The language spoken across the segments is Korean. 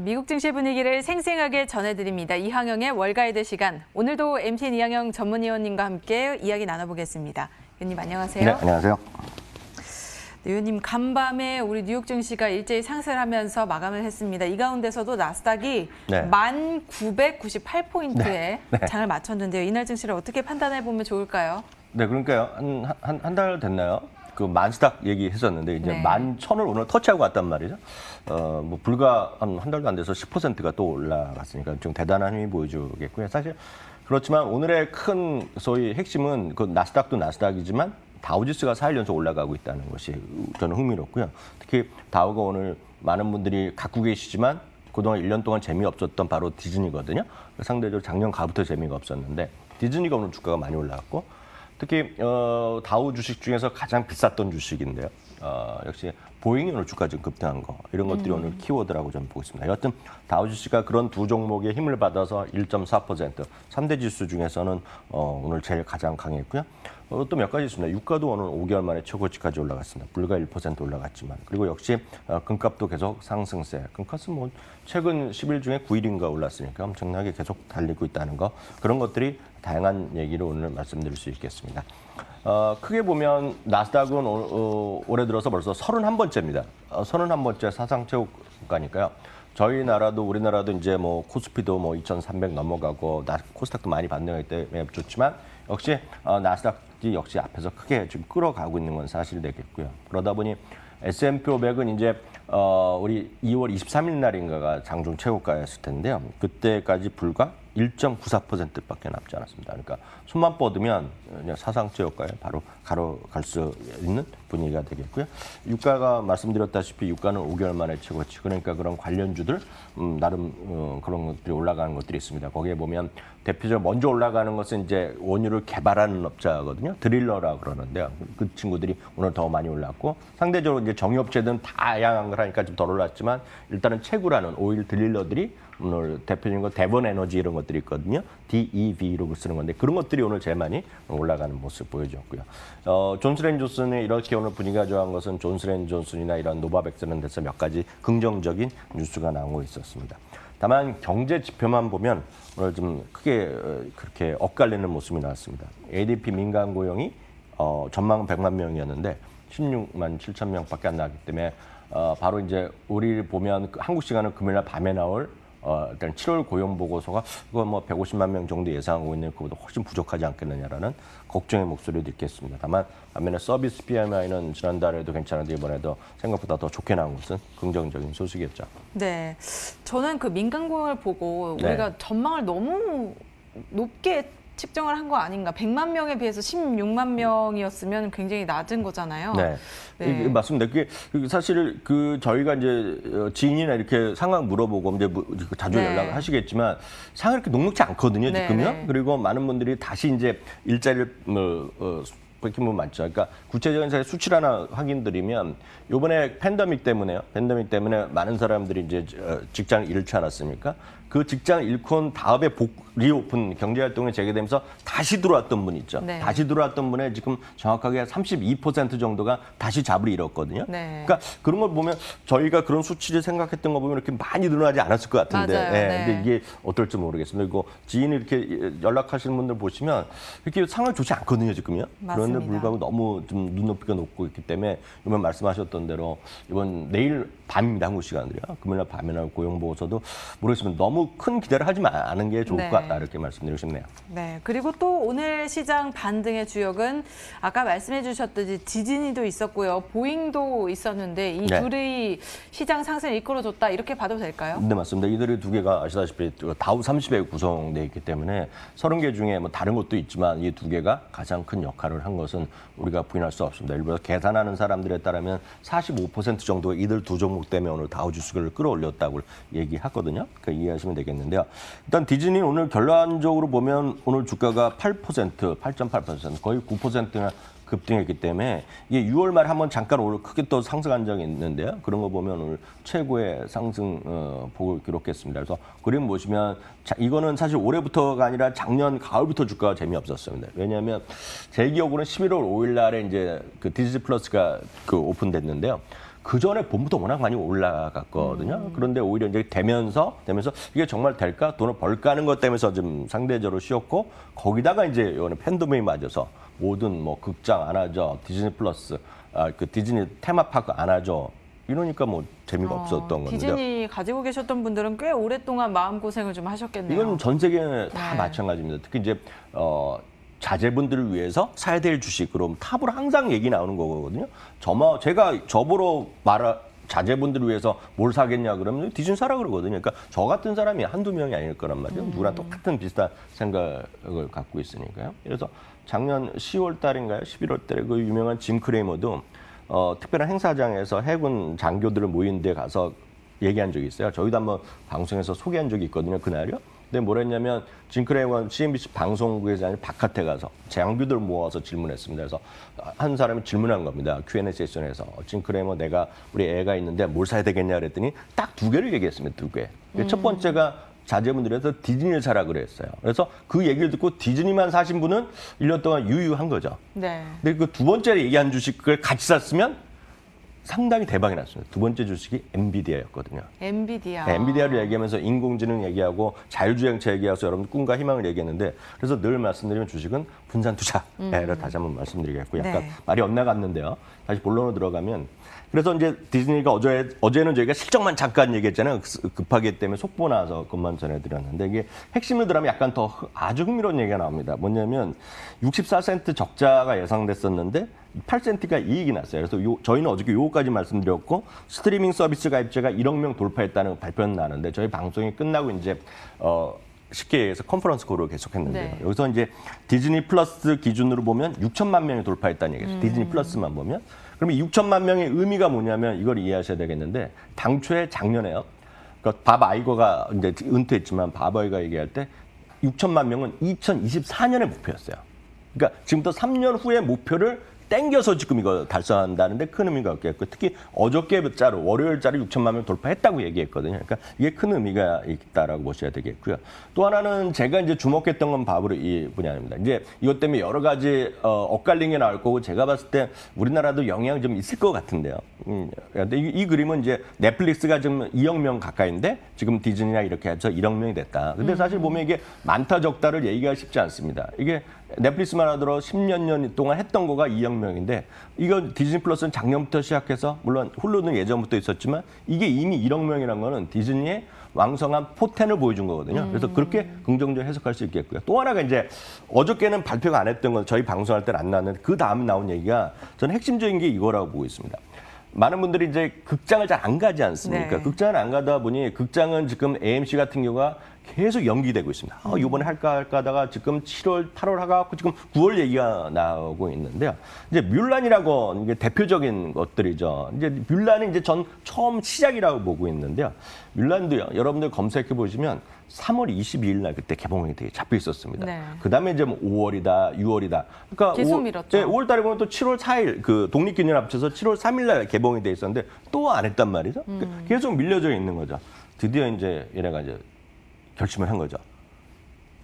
미국 증시 분위기를 생생하게 전해드립니다. 이항영의 월가이드 시간. 오늘도 MCN 이항영 전문위원님과 함께 이야기 나눠보겠습니다. 위원님 안녕하세요. 네, 안녕하세요. 네, 위원님 간밤에 우리 뉴욕 증시가 일제히 상승을 하면서 마감을 했습니다. 이 가운데서도 나스닥이 1998포인트에 장을 마쳤는데요. 이날 증시를 어떻게 판단해보면 좋을까요? 네, 그러니까요. 한 달 됐나요? 그 만스닥 얘기했었는데 이제 11,000을 오늘 터치하고 왔단 말이죠. 뭐 불과 한 달도 안 돼서 10%가 또 올라갔으니까 좀 대단한 힘이 보여주겠고요. 사실 그렇지만 오늘의 큰 소위 핵심은 그 나스닥도 나스닥이지만 다우지수가 4일 연속 올라가고 있다는 것이 저는 흥미롭고요. 특히 다우가 오늘 많은 분들이 갖고 계시지만 그동안 1년 동안 재미없었던 바로 디즈니거든요. 상대적으로 작년 가을부터 재미가 없었는데 디즈니가 오늘 주가가 많이 올라갔고 특히 다우 주식 중에서 가장 비쌌던 주식인데요. 역시 보잉이 오늘 주가 좀 급등한 거 이런 것들이 오늘 키워드라고 저는 보고 있습니다. 여하튼 다우 주식가 그런 두 종목의 힘을 받아서 1.4% 3대 지수 중에서는 오늘 제일 가장 강했고요. 또 몇 가지 있습니다. 유가도 오늘 5개월 만에 최고치까지 올라갔습니다. 불과 1% 올라갔지만 그리고 역시 금값도 계속 상승세. 금값은 뭐 최근 10일 중에 9일인가 올랐으니까 엄청나게 계속 달리고 있다는 거 그런 것들이 다양한 얘기를 오늘 말씀드릴 수 있겠습니다. 크게 보면 나스닥은 올해 들어서 벌써 31번째입니다. 31번째 사상 최고가니까요. 저희 나라도 우리나라도 이제 뭐 코스피도 뭐 2,300 넘어가고 코스닥도 많이 반등하기 때문에 좋지만 역시 나스닥이 역시 앞에서 크게 좀 끌어가고 있는 건 사실이 되겠고요. 그러다 보니 S&P 500은 이제 우리 2월 23일 날인가가 장중 최고가였을 텐데요. 그때까지 불과 1.94%밖에 남지 않았습니다. 그러니까 손만 뻗으면 사상 최고가에 바로 가로갈 수 있는 분위기가 되겠고요. 유가가 말씀드렸다시피 유가는 5개월 만에 최고치. 그러니까 그런 관련주들 나름 그런 것들이 올라가는 것들이 있습니다. 거기에 보면 대표적으로 먼저 올라가는 것은 이제 원유를 개발하는 업자거든요. 드릴러라고 그러는데요. 그 친구들이 오늘 더 많이 올랐고 상대적으로 이제 정유업체들은 다양한 걸 하니까 좀 덜 올랐지만 일단은 채굴하는 오일 드릴러들이 오늘 대표적인 거 대번 에너지 이런 것들이 있거든요. DEV로 쓰는 건데 그런 것들이 오늘 제일 많이 올라가는 모습 보여줬고요. 존슨앤존슨이 이렇게 오늘 분위기가 좋아한 것은 존슨앤존슨이나 이런 노바백스는 데서 몇 가지 긍정적인 뉴스가 나오고 있었습니다. 다만 경제 지표만 보면 오늘 좀 크게 그렇게 엇갈리는 모습이 나왔습니다. ADP 민간 고용이 전망은 100만 명이었는데 16만 7천 명밖에 안 나왔기 때문에 바로 이제 우리 보면 한국 시간은 금요일날 밤에 나올 일단 7월 고용 보고서가 그거 뭐 150만 명 정도 예상하고 있는 것보다 훨씬 부족하지 않겠느냐라는 걱정의 목소리도 있겠습니다. 다만 반면에 서비스 PMI는 지난달에도 괜찮은데 이번에도 생각보다 더 좋게 나온 것은 긍정적인 소식이었죠. 네, 저는 그 민간 고용을 보고 우리가 전망을 너무 높게 측정을 한 거 아닌가. 100만 명에 비해서 16만 명이었으면 굉장히 낮은 거잖아요. 네. 맞습니다. 그게 사실 저희가 이제 지인이나 이렇게 상황 물어보고 이제 자주 연락을 하시겠지만 상황이 이렇게 녹록지 않거든요, 지금요. 그리고 많은 분들이 다시 이제 일자리를 밝히면 많죠. 그러니까 구체적인 수치를 하나 확인드리면 이번에 팬데믹 때문에 많은 사람들이 이제 직장을 잃지 않았습니까? 그 직장을 잃고 다음에 리오픈 경제활동이 재개되면서 다시 들어왔던 분 있죠. 다시 들어왔던 분의 지금 정확하게 32% 정도가 다시 잡을 잃었거든요. 그러니까 그런 걸 보면 저희가 그런 수치를 생각했던 거 보면 이렇게 많이 늘어나지 않았을 것 같은데 근데 이게 어떨지 모르겠습니다. 그리고 지인이 이렇게 연락하시는 분들 보시면 이렇게 상황이 좋지 않거든요, 지금요. 그런데 불구하고 너무 좀 눈높이가 높고 있기 때문에 이번 말씀하셨던 대로 이번 내일 밤입니다, 한국 시간으로요. 금요일 밤에 나올 고용보고서도 모르겠습니다. 너무 큰 기대를 하지 않은 게 좋을 것 같다 이렇게 말씀드리고 싶네요. 네, 그리고 또 오늘 시장 반등의 주역은 아까 말씀해 주셨듯이 디즈니도 있었고요. 보잉도 있었는데 이 둘이 시장 상승을 이끌어줬다 이렇게 봐도 될까요? 네, 맞습니다. 이들이 두 개가 아시다시피 다우 30에 구성되어 있기 때문에 30개 중에 뭐 다른 것도 있지만 이 두 개가 가장 큰 역할을 한 것은 우리가 부인할 수 없습니다. 일부러 계산하는 사람들에 따르면 45% 정도 이들 두 종목 때문에 오늘 다우 지수를 끌어올렸다고 얘기하거든요. 그러니까 이해하시면 되겠는데요. 일단 디즈니 오늘 결론적으로 보면 오늘 주가가 8.8% 거의 9%나 급등했기 때문에 이게 6월 말에 한번 잠깐 오늘 크게 또 상승한 적이 있는데요. 그런 거 보면 오늘 최고의 상승 폭을 기록했습니다. 그래서 그림 보시면 이거는 사실 올해부터가 아니라 작년 가을부터 주가가 재미없었습니다. 왜냐하면 제 기억으로는 11월 5일 날에 이제 그 디즈니 플러스가 오픈됐는데요. 그 전에 봄부터 워낙 많이 올라갔거든요. 그런데 오히려 이제 되면서 이게 정말 될까? 돈을 벌까 하는 것 때문에 좀 상대적으로 쉬었고, 거기다가 이제 이번에 팬데믹이 맞아서 모든 뭐 극장 안 하죠. 디즈니 플러스, 그 디즈니 테마파크 안 하죠. 이러니까 뭐 재미가 없었던 건데. 디즈니 가지고 계셨던 분들은 꽤 오랫동안 마음고생을 좀 하셨겠네요. 이건 전 세계 다 마찬가지입니다. 특히 이제 자제분들을 위해서 사야 될 주식으로 탑으로 항상 얘기 나오는 거거든요. 제가 저보러 자제분들을 위해서 뭘 사겠냐 그러면 디즈니 사라 그러거든요. 그러니까 저 같은 사람이 한두 명이 아닐 거란 말이에요. 누구나 똑같은 비슷한 생각을 갖고 있으니까요. 그래서 작년 10월 달인가요? 11월 달에 그 유명한 짐 크레이머도 특별한 행사장에서 해군 장교들을 모인 데 가서 얘기한 적이 있어요. 저희도 한번 방송에서 소개한 적이 있거든요. 그날이요. 근데 뭘 했냐면 짐 크레이머 CNBC 방송국에서 아니라 바깥에 가서 장교들 모아서 질문했습니다. 그래서 한 사람이 질문한 겁니다. Q&A 세션에서. 짐 크레이머 내가 우리 애가 있는데 뭘 사야 되겠냐 그랬더니 딱 두 개를 얘기했습니다. 두 개. 첫 번째가 자제분들에서 디즈니를 사라 그랬어요. 그래서 그 얘기를 듣고 디즈니만 사신 분은 1년 동안 유유한 거죠. 네. 근데 그 두 번째 얘기한 주식을 같이 샀으면 상당히 대박이 났습니다. 두 번째 주식이 엔비디아였거든요. 엔비디아. 네, 엔비디아를 얘기하면서 인공지능 얘기하고 자율주행차 얘기해서 여러분 꿈과 희망을 얘기했는데, 그래서 늘 말씀드리면 주식은 분산 투자를 다시 한번 말씀드리겠고, 약간 말이 엇나갔는데요. 다시 본론으로 들어가면, 그래서 이제 디즈니가 어제는 저희가 실적만 잠깐 얘기했잖아요. 급하기 때문에 속보 나와서 그것만 전해드렸는데, 이게 핵심을 들어가면 약간 더 아주 흥미로운 얘기가 나옵니다. 뭐냐면 64센트 적자가 예상됐었는데 8센트가 이익이 났어요. 그래서 저희는 어저께 요거까지 말씀드렸고, 스트리밍 서비스 가입자가 1억 명 돌파했다는 발표는 나는데, 저희 방송이 끝나고 이제 쉽게 얘기해서 컨퍼런스 콜을 계속했는데요. 네. 여기서 이제 디즈니 플러스 기준으로 보면 6천만 명이 돌파했다는 얘기죠. 디즈니 플러스만 보면. 그러면 6천만 명의 의미가 뭐냐면 이걸 이해하셔야 되겠는데, 당초에 작년에요. 그러니까 밥 아이거가 이제 은퇴했지만 밥 아이거가 얘기할 때 6천만 명은 2024년의 목표였어요. 그러니까 지금부터 3년 후의 목표를 땡겨서 지금 이거 달성한다는데 큰 의미가 없겠고, 특히 어저께자로 월요일자로 6천만 명 돌파했다고 얘기했거든요. 그러니까 이게 큰 의미가 있다라고 보셔야 되겠고요. 또 하나는 제가 이제 주목했던 건 바로 이 분야입니다. 이제 이것 때문에 여러 가지 엇갈린 나올 거고, 제가 봤을 때 우리나라도 영향이 좀 있을 것 같은데요. 근데 이 그림은 이제 넷플릭스가 지금 2억 명 가까이인데 지금 디즈니가 이렇게 해서 1억 명이 됐다. 근데 사실 보면 이게 많다 적다를 얘기가 쉽지 않습니다. 이게 넷플릭스만 하더라도 10몇 년 동안 했던 거가 2억 명인데, 이건 디즈니 플러스는 작년부터 시작해서, 물론 훌루는 예전부터 있었지만 이게 이미 1억 명이라는 거는 디즈니의 왕성한 포텐을 보여준 거거든요. 그래서 그렇게 긍정적으로 해석할 수 있겠고요. 또 하나가 이제 어저께는 발표가 안 했던 건 저희 방송할 때는 안 나왔는데, 그 다음 나온 얘기가 저는 핵심적인 게 이거라고 보고 있습니다. 많은 분들이 이제 극장을 잘 안 가지 않습니까? 네. 극장을 안 가다 보니 극장은 지금 AMC 같은 경우가 계속 연기되고 있습니다. 이번에 할까 하다가 지금 7월, 8월 하고 지금 9월 얘기가 나오고 있는데요. 이제 뮬란이라고 이게 대표적인 것들이죠. 이제 뮬란이 이제 전 처음 시작이라고 보고 있는데요. 뮬란도요. 여러분들 검색해 보시면 3월 22일 날 그때 개봉이 되게 잡혀 있었습니다. 네. 그다음에 이제 뭐 5월이다, 6월이다. 그러니까 계속 미뤘죠. 네, 5월 달에 보면 또 7월 4일 그 독립기념일 합쳐서 7월 3일 날 개봉이 돼 있었는데 또 안 했단 말이죠. 그러니까 계속 밀려져 있는 거죠. 드디어 이제 얘네가 이제 결심을 한 거죠.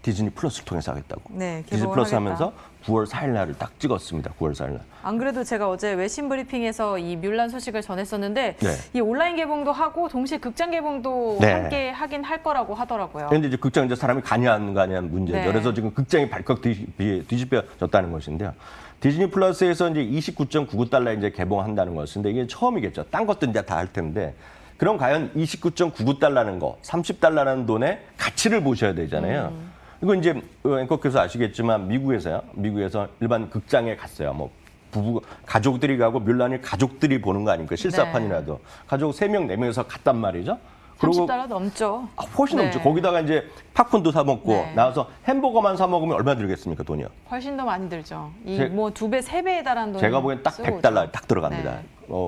디즈니 플러스를 통해서 하겠다고. 네, 디즈니 개봉을 플러스 하겠다. 하면서 9월 4일 날을 딱 찍었습니다. 9월 4일 날. 안 그래도 제가 어제 외신 브리핑에서 이 뮬란 소식을 전했었는데, 네. 이 온라인 개봉도 하고 동시에 극장 개봉도 네. 함께 하긴 할 거라고 하더라고요. 그런데 이제 극장 이제 사람이 가냐 안 가냐는 문제죠. 네. 그래서 지금 극장이 발칵 뒤집혀졌다는 것인데요. 디즈니 플러스에서 이제 29.99달러 이제 개봉한다는 것인데, 이게 처음이겠죠. 딴 것도 이제 다 할 텐데. 그럼 과연 29.99달러라는 거, 30달러라는 돈의 가치를 보셔야 되잖아요. 이거 이제 앵커께서 아시겠지만 미국에서 일반 극장에 갔어요. 뭐 부부 가족들이 가고 뮬란을 가족들이 보는 거 아닙니까? 실사판이라도. 가족 3명, 4명에서 갔단 말이죠. 그리고 30달러 넘죠. 훨씬 네. 넘죠. 거기다가 이제 팝콘도 사 먹고 네. 나와서 햄버거만 사 먹으면 얼마 들겠습니까, 돈이요? 훨씬 더 많이 들죠. 이 제- 뭐 2배, 3배에 달하는 돈이 제가 보기엔 딱 쓰고 100달러 오죠. 딱 들어갑니다. 네.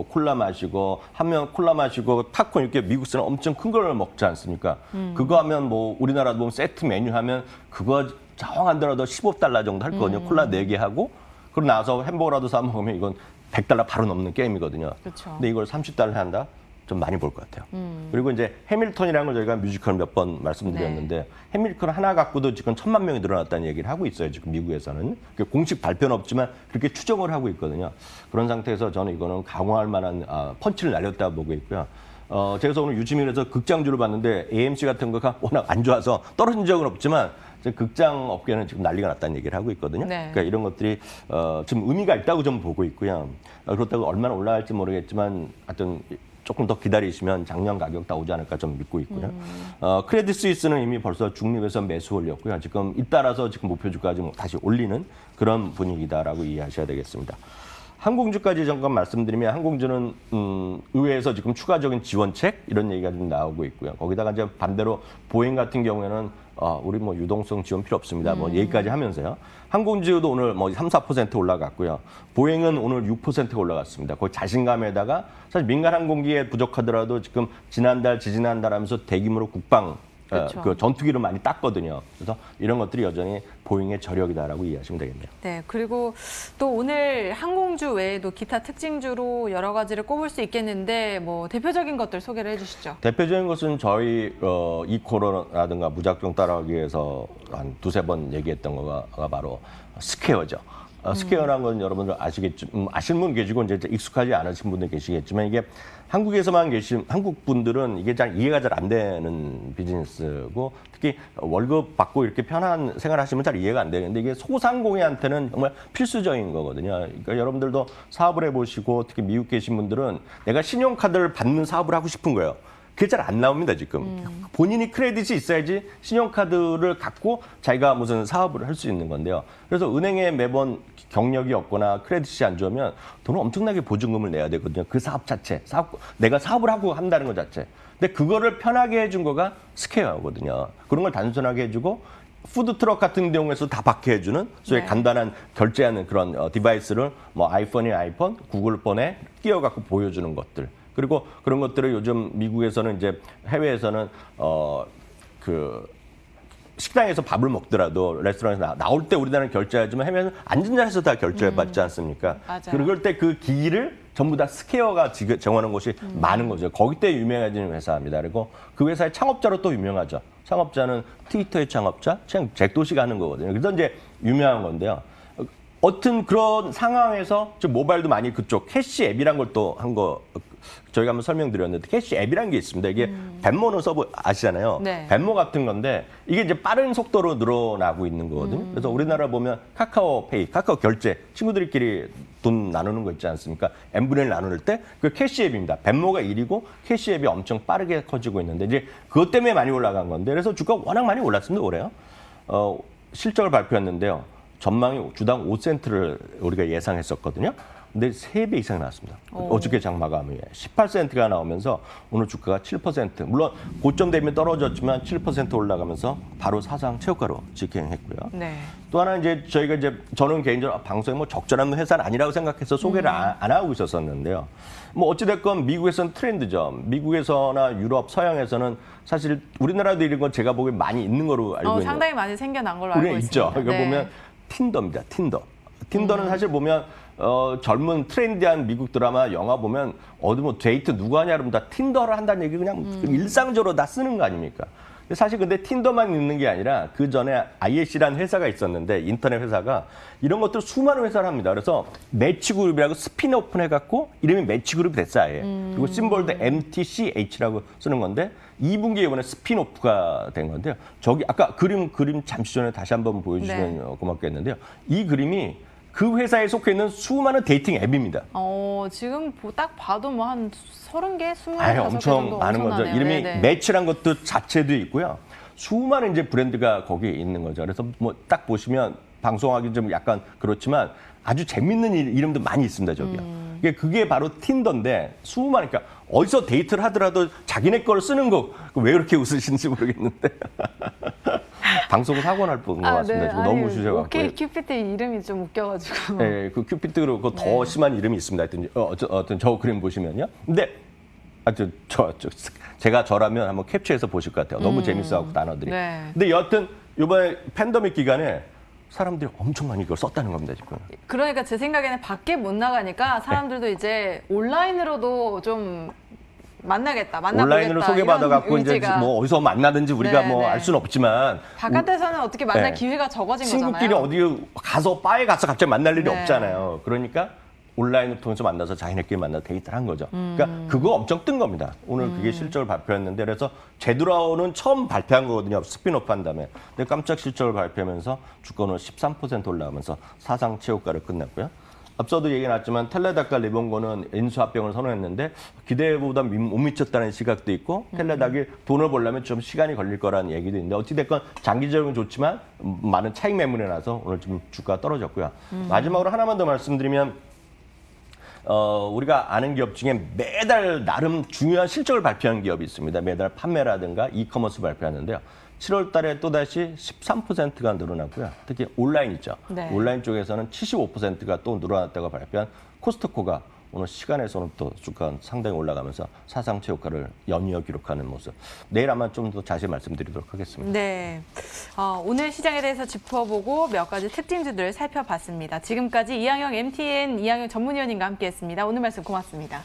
콜라 마시고 하면 콜라 마시고 팝콘 이렇게 미국에서는 엄청 큰 걸 먹지 않습니까? 그거 하면 뭐 우리나라도 보면 세트 메뉴 하면 그거 정한더라도 15달러 정도 할 거거든요. 콜라 4개 하고 그러고 나서 햄버거라도 사 먹으면 이건 100달러 바로 넘는 게임이거든요. 그렇죠. 근데 이걸 30달러 한다? 좀 많이 볼 것 같아요. 그리고 이제 해밀턴이라는 걸 저희가 뮤지컬 몇 번 말씀드렸는데 네. 해밀턴 하나 갖고도 지금 1,000만 명이 늘어났다는 얘기를 하고 있어요. 지금 미국에서는. 공식 발표는 없지만 그렇게 추정을 하고 있거든요. 그런 상태에서 저는 이거는 강화할 만한 펀치를 날렸다 보고 있고요. 제가 그래서 오늘 유치민에서 극장주를 봤는데 AMC 같은 거가 워낙 안 좋아서 떨어진 적은 없지만 극장 업계는 지금 난리가 났다는 얘기를 하고 있거든요. 네. 그러니까 이런 것들이 지금 의미가 있다고 좀 보고 있고요. 그렇다고 얼마나 올라갈지 모르겠지만 하여튼 조금 더 기다리시면 작년 가격 다 오지 않을까 좀 믿고 있고요. 크레딧 스위스는 이미 벌써 중립에서 매수 올렸고요. 지금 잇따라서 지금 목표 주까지 다시 올리는 그런 분위기다라고 이해하셔야 되겠습니다. 항공주까지 잠깐 말씀드리면 항공주는 의회에서 지금 추가적인 지원책 이런 얘기가 좀 나오고 있고요. 거기다가 이제 반대로 보잉 같은 경우에는 우리 뭐 유동성 지원 필요 없습니다. 뭐 얘기까지 하면서요. 항공주도 오늘 뭐 3, 4% 올라갔고요. 보잉은 오늘 6%가 올라갔습니다. 그 자신감에다가 사실 민간 항공기에 부족하더라도 지금 지난달, 지지난달 하면서 대규모로 국방 그렇죠. 그 전투기를 많이 땄거든요. 그래서 이런 것들이 여전히 보잉의 저력이다라고 이해하시면 되겠네요. 네, 그리고 또 오늘 항공주 외에도 기타 특징주로 여러 가지를 꼽을 수 있겠는데 뭐 대표적인 것들 소개를 해주시죠. 대표적인 것은 저희 이코로라든가 무작정 따라가기 위해서 한 두세 번 얘기했던 거가 바로 스퀘어죠. 스퀘어라는 건 여러분들 아시는 분 계시고 이제 익숙하지 않으신 분들 계시겠지만 이게 한국에서만 계신 한국 분들은 이게 잘 이해가 잘 안 되는 비즈니스고 특히 월급 받고 이렇게 편한 생활하시면 잘 이해가 안 되는데 이게 소상공인한테는 정말 필수적인 거거든요. 그러니까 여러분들도 사업을 해보시고 특히 미국 계신 분들은 내가 신용카드를 받는 사업을 하고 싶은 거예요. 그게 잘 안 나옵니다, 지금. 본인이 크레딧이 있어야지 신용카드를 갖고 자기가 무슨 사업을 할 수 있는 건데요. 그래서 은행에 매번 경력이 없거나 크레딧이 안 좋으면 돈을 엄청나게 보증금을 내야 되거든요. 그 사업 자체, 내가 사업을 하고 한다는 것 자체. 근데 그거를 편하게 해준 거가 스퀘어거든요. 그런 걸 단순하게 해주고 푸드트럭 같은 경우에서 다 받게 해주는 소위 네. 간단한 결제하는 그런 디바이스를 뭐 아이폰이나 아이폰, 구글폰에 끼워갖고 보여주는 것들. 그리고 그런 것들을 요즘 미국에서는 이제 해외에서는 식당에서 밥을 먹더라도 레스토랑에서 나올 때 우리나라는 결제하지만 해외는 앉은 자리에서 다 결제받지 않습니까? 맞아요. 그럴 때 그 기기를 전부 다 스퀘어가 정하는 곳이 많은 거죠. 거기 때 유명해지는 회사입니다. 그리고 그 회사의 창업자로 또 유명하죠. 창업자는 트위터의 창업자, 잭 도시가 하는 거거든요. 그래서 이제 유명한 건데요. 어떤 그런 상황에서 지금 모바일도 많이 그쪽 캐시 앱이란 걸 또 한 거 저희가 한번 설명드렸는데 캐시 앱이라는 게 있습니다. 이게 벤모는 서버 아시잖아요. 네. 벤모 같은 건데 이게 이제 빠른 속도로 늘어나고 있는 거거든요. 그래서 우리나라 보면 카카오페이, 카카오 결제 친구들끼리 돈 나누는 거 있지 않습니까? n분의 1 나눌 때 그 캐시 앱입니다. 벤모가 1이고 캐시 앱이 엄청 빠르게 커지고 있는데 이제 그것 때문에 많이 올라간 건데 그래서 주가가 워낙 많이 올랐습니다. 올해요. 실적을 발표했는데요. 전망이 주당 5센트를 우리가 예상했었거든요. 근데 3배 이상 나왔습니다. 어저께 장 마감이 18센트가 나오면서 오늘 주가가 7%. 물론 고점 대비 떨어졌지만 7% 올라가면서 바로 사상 최고가로 직행했고요. 네. 또 하나 이제 저는 개인적으로 방송에 뭐 적절한 회사는 아니라고 생각해서 소개를 안 하고 있었었는데요. 뭐 어찌됐건 미국에서는 트렌드죠. 미국에서나 유럽, 서양에서는 사실 우리나라도 이런 건 제가 보기엔 많이 있는 거로 알고 있는. 상당히 많이 생겨난 걸로 알고 있습니다. 있죠. 그러니까 보면 틴더입니다. 틴더. 틴더는 사실 보면 젊은 트렌디한 미국 드라마, 영화 보면 어디 뭐 데이트 누구 하냐 그러면 다 틴더를 한다는 얘기 그냥 일상적으로 다 쓰는 거 아닙니까? 사실 근데 틴더만 있는 게 아니라 그 전에 ISC라는 회사가 있었는데 인터넷 회사가 이런 것들 수많은 회사를 합니다. 그래서 매치그룹이라고 스핀오프 해갖고 이름이 매치그룹이 됐어요. 아예. 그리고 심볼도 MTCH라고 쓰는 건데 2분기에 이번에 스핀오프가 된 건데요. 저기 아까 그림 잠시 전에 다시 한번 보여주시면 고맙겠는데요. 이 그림이 그 회사에 속해 있는 수많은 데이팅 앱입니다. 지금 딱 봐도 뭐 한 30개, 25개 아예 정도 엄청 많은 거죠. 엄청나네요. 이름이 네네. 매치란 것도 자체도 있고요. 수많은 이제 브랜드가 거기에 있는 거죠. 그래서 뭐 딱 보시면 방송하기 좀 약간 그렇지만 아주 재밌는 이름도 많이 있습니다, 저기요. 그게 바로 틴더인데 수많은, 그러니까 어디서 데이트를 하더라도 자기네 걸 쓰는 거 왜 그렇게 웃으시는지 모르겠는데. 방송 사고 날 뻔한 것 같습니다. 지금 너무 웃으셔갖고. 오케이 큐피드 이름이 좀 웃겨가지고. 네, 그 큐피드로 그 더 심한 이름이 있습니다. 하여튼 저 그림 보시면요. 근데 제가 저라면 한번 캡처해서 보실 것 같아요. 너무 재밌어갖고 단어들이. 네. 근데 여하튼 이번에 팬데믹 기간에 사람들이 엄청 많이 이걸 썼다는 겁니다, 지금. 그러니까 제 생각에는 밖에 못 나가니까 사람들도 이제 온라인으로도 좀 만나겠다, 만나보겠다. 온라인으로 소개받아갖고 이제 의지가. 뭐 어디서 만나든지 우리가 네, 뭐 네. 알 수는 없지만 바깥에서는 어떻게 만날 네. 기회가 적어진 친구끼리 거잖아요. 어디 가서 바에 가서 갑자기 만날 일이 네. 없잖아요. 그러니까 온라인을 통해서 만나서 자기네끼리 만나서 데이트를 한 거죠. 그러니까 그거 엄청 뜬 겁니다. 오늘 그게 실적을 발표했는데 그래서 제드라운은 처음 발표한 거거든요. 스피노프 한 다음에. 근데 깜짝 실적을 발표하면서 주가는 13% 올라가면서 사상 최고가를 끝냈고요. 앞서도 얘기 나왔지만 텔레닥과 리본고는 인수합병을 선언했는데 기대보다 못 미쳤다는 시각도 있고 텔레닥이 돈을 벌려면 좀 시간이 걸릴 거라는 얘기도 있는데 어찌됐건 장기적으로는 좋지만 많은 차익 매물이 나서 오늘 좀 주가가 떨어졌고요. 마지막으로 하나만 더 말씀드리면 우리가 아는 기업 중에 매달 나름 중요한 실적을 발표하는 기업이 있습니다. 매달 판매라든가 이커머스 발표하는데요. 7월 달에 또다시 13%가 늘어났고요. 특히 온라인 있죠. 네. 온라인 쪽에서는 75%가 또 늘어났다고 발표한 코스트코가 오늘 시간에서는 또 주가 상당히 올라가면서 사상 최고가를 연이어 기록하는 모습. 내일 아마 좀 더 자세히 말씀드리도록 하겠습니다. 네, 오늘 시장에 대해서 짚어보고 몇 가지 특징주들을 살펴봤습니다. 지금까지 이항영 MTN 이항영 전문위원님과 함께했습니다. 오늘 말씀 고맙습니다.